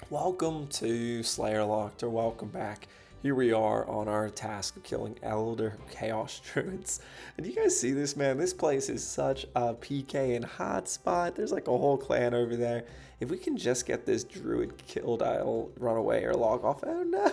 Welcome to Slayer Locked, or welcome back. Here we are on our task of killing Elder Chaos Druids. And you guys see this, man? This place is such a PK and hotspot. There's like a whole clan over there. If we can just get this druid killed, I'll run away or log off. Oh no!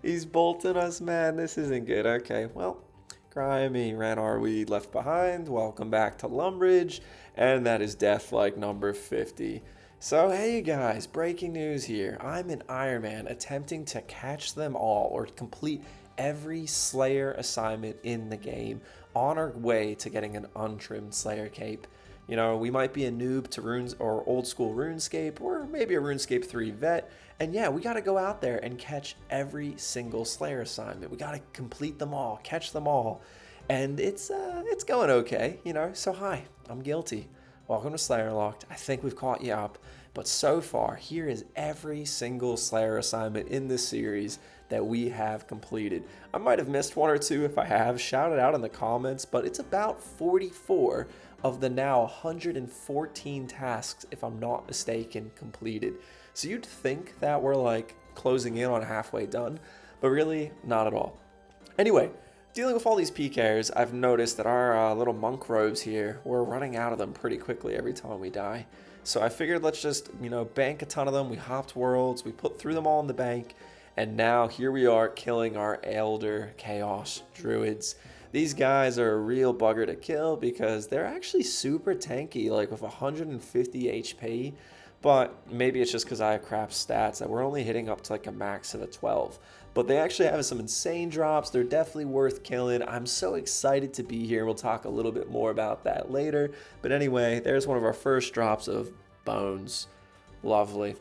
He's bolting us, man. This isn't good. Okay, well, grimy ran our weed left behind. Welcome back to Lumbridge. And that is death like number 50. So hey guys, breaking news here. I'm an Iron Man attempting to catch them all or complete every Slayer assignment in the game on our way to getting an Untrimmed Slayer Cape. You know, we might be a noob to runes or old school RuneScape or maybe a RuneScape 3 vet. And yeah, we got to go out there and catch every single Slayer assignment. We got to complete them all, catch them all. And it's going okay, you know. So hi, I'm guilty. Welcome to Slayer Locked. I think we've caught you up, but so far, here is every single Slayer assignment in this series that we have completed. I might have missed one or two. If I have, shout it out in the comments, but it's about 44 of the now 114 tasks, if I'm not mistaken, completed. So you'd think that we're like closing in on halfway done, but really not at all. Anyway, dealing with all these PKers, I've noticed that our little monk robes here, we're running out of them pretty quickly every time we die. So I figured let's just, bank a ton of them. We hopped worlds, we threw them all in the bank, and now here we are killing our Elder Chaos Druids. These guys are a real bugger to kill because they're actually super tanky, like with 150 HP. But maybe it's just because I have crap stats that we're only hitting up to like a max of a 12. But they actually have some insane drops. They're definitely worth killing. I'm so excited to be here. We'll talk a little bit more about that later. But anyway, there's one of our first drops of bones. Lovely.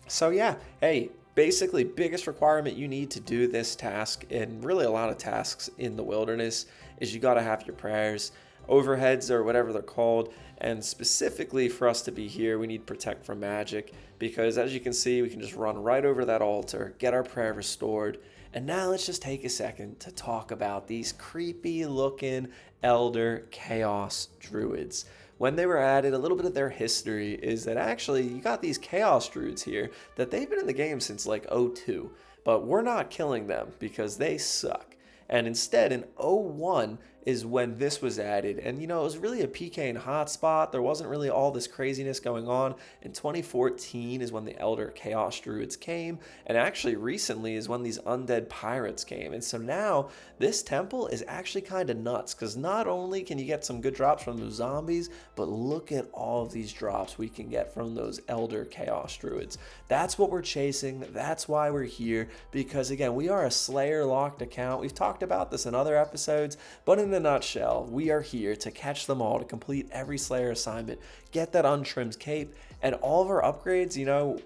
So yeah, hey, basically biggest requirement you need to do this task, and really a lot of tasks in the wilderness, is you got to have your prayers. Overheads or whatever they're called, and specifically for us to be here we need protect from magic, because as you can see we can just run right over that altar, get our prayer restored. And now let's just take a second to talk about these creepy looking Elder Chaos Druids. When they were added, a little bit of their history is that actually you got these Chaos Druids here that they've been in the game since like 02, but we're not killing them because they suck. And instead in 01 is when this was added. And it was really a PK and hotspot. There wasn't really all this craziness going on. In 2014 is when the Elder Chaos Druids came. And actually recently is when these undead pirates came. And so now this temple is actually kind of nuts, because not only can you get some good drops from those zombies, but look at all of these drops we can get from those Elder Chaos Druids. That's what we're chasing. That's why we're here, because again, we are a Slayer locked account. We've talked about this in other episodes, but in a nutshell, we are here to catch them all, to complete every Slayer assignment, get that Untrimmed Cape, and all of our upgrades.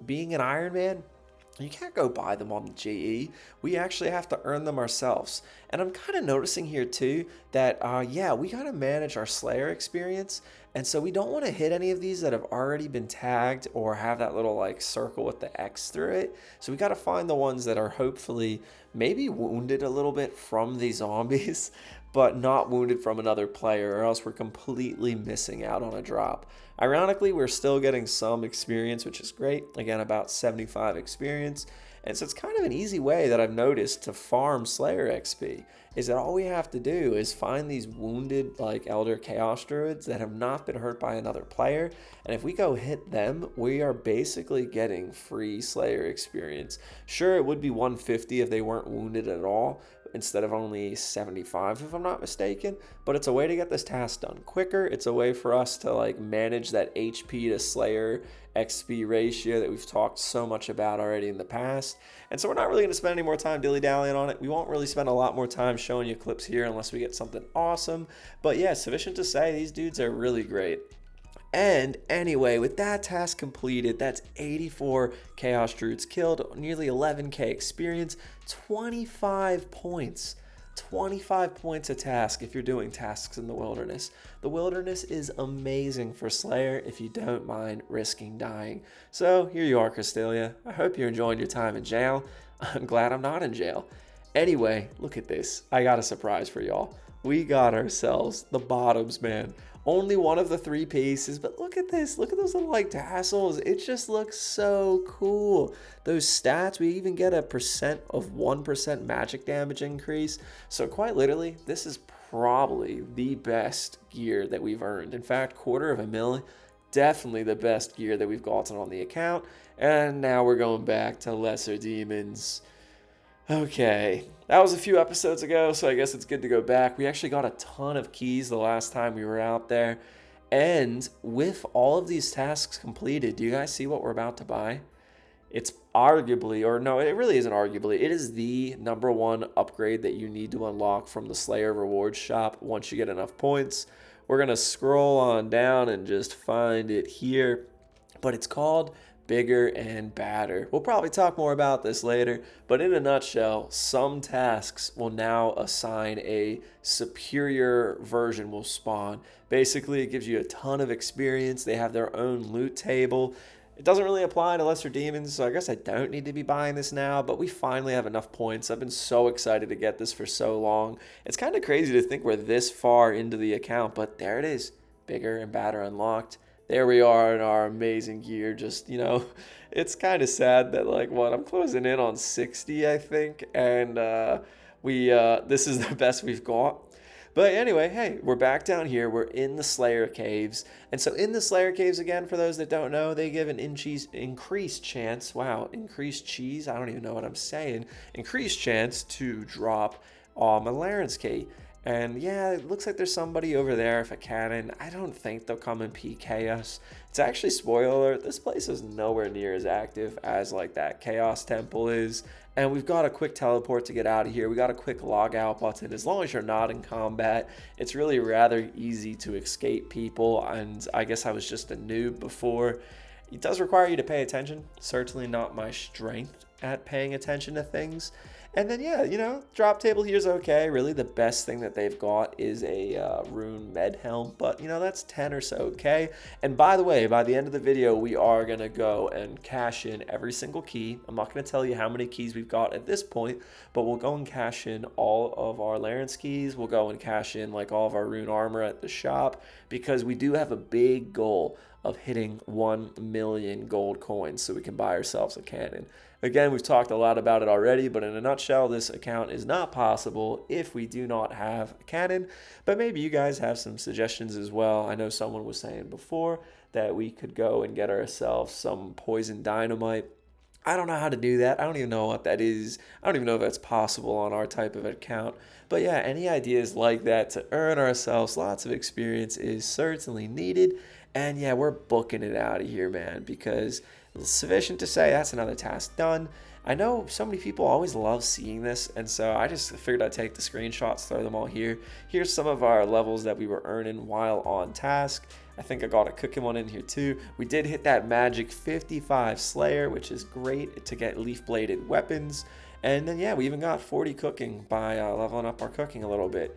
Being an Iron Man, you can't go buy them on the GE. We actually have to earn them ourselves. And I'm kind of noticing here too that, we got to manage our Slayer experience. And so we don't want to hit any of these that have already been tagged or have that little like circle with the X through it. So we got to find the ones that are hopefully maybe wounded a little bit from these zombies, but not wounded from another player, or else we're completely missing out on a drop. Ironically, we're still getting some experience, which is great. Again, about 75 experience. And so it's kind of an easy way that I've noticed to farm Slayer XP, is that all we have to do is find these wounded like Elder Chaos Druids that have not been hurt by another player. And if we go hit them, we are basically getting free Slayer experience. Sure, it would be 150 if they weren't wounded at all, instead of only 75 if I'm not mistaken, but it's a way to get this task done quicker. It's a way for us to like manage that HP to Slayer XP ratio that we've talked so much about already in the past. And so we're not really going to spend any more time dilly-dallying on it. We won't really spend a lot more time showing you clips here unless we get something awesome. But yeah, sufficient to say, these dudes are really great. And anyway, with that task completed, that's 84 Chaos Druids killed, nearly 11k experience, 25 points. 25 points a task if you're doing tasks in the wilderness. The wilderness is amazing for Slayer if you don't mind risking dying. So here you are, Castelia. I hope you're enjoying your time in jail. I'm glad I'm not in jail. Anyway, look at this. I got a surprise for y'all. We got ourselves the bottoms, man. Only one of the 3 pieces, but look at this. Look at those little like tassels. It just looks so cool. Those stats, we even get a percent of 1% magic damage increase. So quite literally, this is probably the best gear that we've earned. In fact, $250,000, definitely the best gear that we've gotten on the account. And now we're going back to lesser demons. Okay, that was a few episodes ago, so I guess it's good to go back. We actually got a ton of keys the last time we were out there. And with all of these tasks completed, do you guys see what we're about to buy? It's arguably, or no, it really isn't arguably, it is the #1 upgrade that you need to unlock from the Slayer rewards shop once you get enough points. We're going to scroll on down and just find it here, but it's called Bigger and Badder. We'll probably talk more about this later, but in a nutshell, some tasks will now assign a superior version will spawn. Basically, it gives you a ton of experience. They have their own loot table. It doesn't really apply to lesser demons, so I guess I don't need to be buying this now, but we finally have enough points. I've been so excited to get this for so long. It's kind of crazy to think we're this far into the account, but there it is. Bigger and Badder unlocked. There we are in our amazing gear. Just, you know, it's kind of sad that, like, what, I'm closing in on 60, I think, and this is the best we've got. But anyway, hey, we're back down here. We're in the Slayer Caves. And so in the Slayer Caves, again, for those that don't know, they give an increased chance. Wow, increased cheese? I don't even know what I'm saying. Increased chance to drop a rarest Cape. And yeah, it looks like there's somebody over there with a cannon. I don't think they'll come and PK us. It's actually, spoiler alert, this place is nowhere near as active as like that Chaos Temple is. And we've got a quick teleport to get out of here. We got a quick log out button. As long as you're not in combat, it's really rather easy to escape people. And I guess I was just a noob before. It does require you to pay attention. Certainly not my strength at paying attention to things. And then, yeah, you know, drop table here is okay. Really, the best thing that they've got is a rune med helm. But, you know, that's 10 or so, okay? And by the way, by the end of the video, we are going to go and cash in every single key. I'm not going to tell you how many keys we've got at this point, but we'll go and cash in all of our Larence keys. We'll go and cash in, like, all of our rune armor at the shop, because we do have a big goal of hitting 1 million gold coins so we can buy ourselves a cannon. Again, we've talked a lot about it already, but in a nutshell, this account is not possible if we do not have a cannon. But maybe you guys have some suggestions as well. I know someone was saying before that we could go and get ourselves some poison dynamite. I don't know how to do that. I don't even know what that is. I don't even know if that's possible on our type of account. But yeah, any ideas like that to earn ourselves lots of experience is certainly needed. And yeah, we're booking it out of here, man, because it's sufficient to say that's another task done. I know so many people always love seeing this, and so I just figured I'd take the screenshots, throw them all here. Here's some of our levels that we were earning while on task. I think I got a cooking one in here too. We did hit that magic 55 Slayer, which is great to get leaf-bladed weapons. And then yeah, we even got 40 cooking by leveling up our cooking a little bit.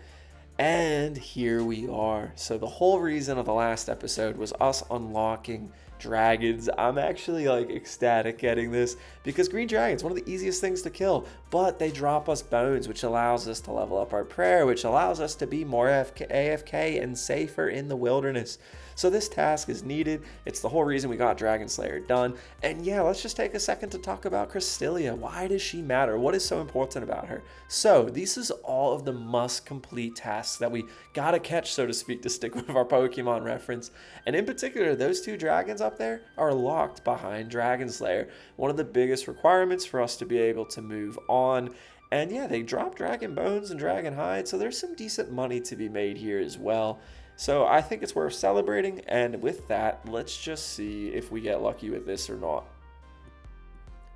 And here we are. So the whole reason of the last episode was us unlocking dragons. I'm actually like ecstatic getting this because green dragons, one of the easiest things to kill, but they drop us bones, which allows us to level up our prayer, which allows us to be more AFK and safer in the wilderness. So this task is needed. It's the whole reason we got Dragon Slayer done. And yeah, let's just take a second to talk about Crystalia. Why does she matter? What is so important about her? So this is all of the must complete tasks that we gotta catch, so to speak, to stick with our Pokemon reference. And in particular, those 2 dragons up there are locked behind Dragon Slayer. One of the biggest requirements for us to be able to move on. And yeah, they drop dragon bones and dragon hide, so there's some decent money to be made here as well. So I think it's worth celebrating, and with that, let's just see if we get lucky with this or not.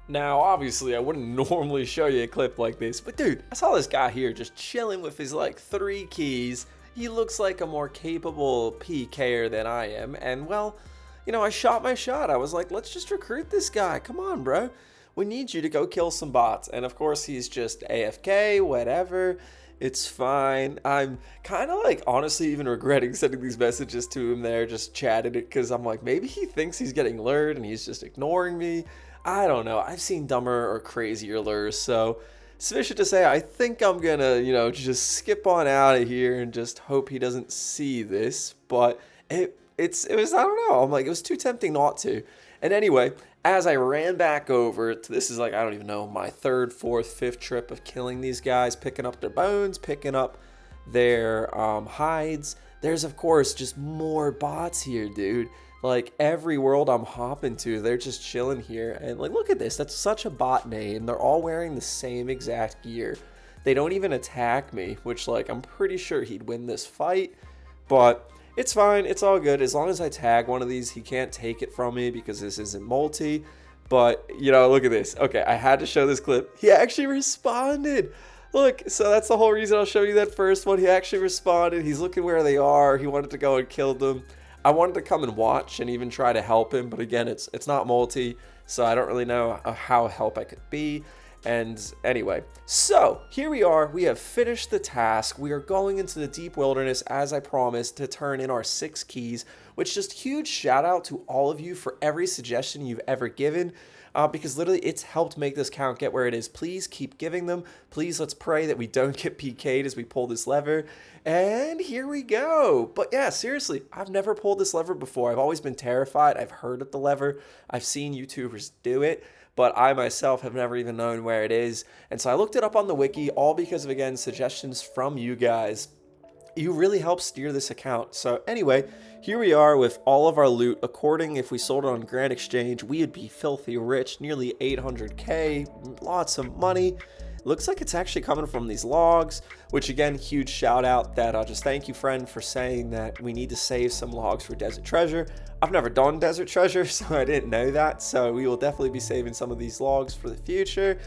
Now, obviously, I wouldn't normally show you a clip like this, but dude, I saw this guy here just chilling with his like 3 keys. He looks like a more capable PKer than I am, and well, you know, I shot my shot. I was like, let's just recruit this guy. Come on, bro. We need you to go kill some bots. And of course, he's just AFK, whatever. It's fine. I'm kind of like honestly even regretting sending these messages to him there, just chatted it, because I'm like, maybe he thinks he's getting lured and he's just ignoring me. I don't know. I've seen dumber or crazier lures, so sufficient to say I think I'm gonna, you know, just skip on out of here and just hope he doesn't see this. But It was, I don't know. I'm like, it was too tempting not to. And anyway, as I ran back over to, this is like, I don't even know, my third, fourth, fifth trip of killing these guys, picking up their bones, picking up their hides. There's of course just more bots here, dude. Like every world I'm hopping to, they're just chilling here. And like, look at this. That's such a bot name. They're all wearing the same exact gear. They don't even attack me, which like I'm pretty sure he'd win this fight. But it's fine. It's all good. As long as I tag one of these, he can't take it from me because this isn't multi. But, you know, look at this. Okay, I had to show this clip. He actually responded. Look, so that's the whole reason I'll show you that first one. He actually responded. He's looking where they are. He wanted to go and kill them. I wanted to come and watch and even try to help him. But again, it's not multi, so I don't really know how help I could be. And anyway, so here we are. We have finished the task. We are going into the deep wilderness as I promised to turn in our 6 keys, which just huge shout out to all of you for every suggestion you've ever given. Because literally it's helped make this count get where it is. Please keep giving them. Please, let's pray that we don't get PK'd as we pull this lever. And here we go. But yeah, seriously, I've never pulled this lever before. I've always been terrified. I've heard of the lever. I've seen YouTubers do it, but I myself have never even known where it is. And so I looked it up on the wiki, all because of, again, suggestions from you guys. You really help steer this account. So anyway, here we are with all of our loot. According, if we sold it on Grand Exchange, we would be filthy rich, nearly 800k, lots of money. Looks like it's actually coming from these logs, which again, huge shout out that just thank you, friend, for saying that we need to save some logs for Desert Treasure. I've never done Desert Treasure, so I didn't know that. So we will definitely be saving some of these logs for the future.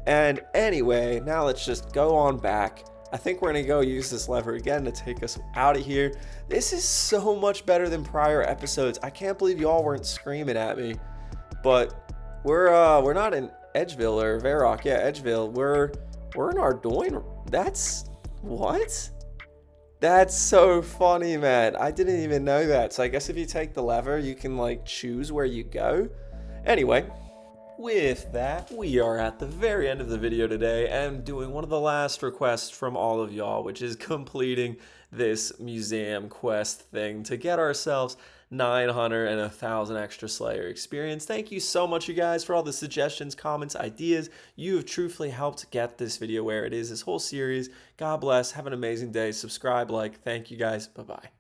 And anyway, now let's just go on back. I think we're going to go use this lever again to take us out of here. This is so much better than prior episodes. I can't believe y'all weren't screaming at me. But we're not in Edgeville or Varrock. Yeah, Edgeville. We're in Ardoin. That's what? That's so funny, man. I didn't even know that. So I guess if you take the lever, you can like choose where you go. Anyway, with that, we are at the very end of the video today and doing one of the last requests from all of y'all, which is completing this museum quest thing to get ourselves 900 and 1,000 extra Slayer experience. Thank you so much, you guys, for all the suggestions, comments, ideas. You have truthfully helped get this video where it is, this whole series. God bless. Have an amazing day. Subscribe, like. Thank you, guys. Bye-bye.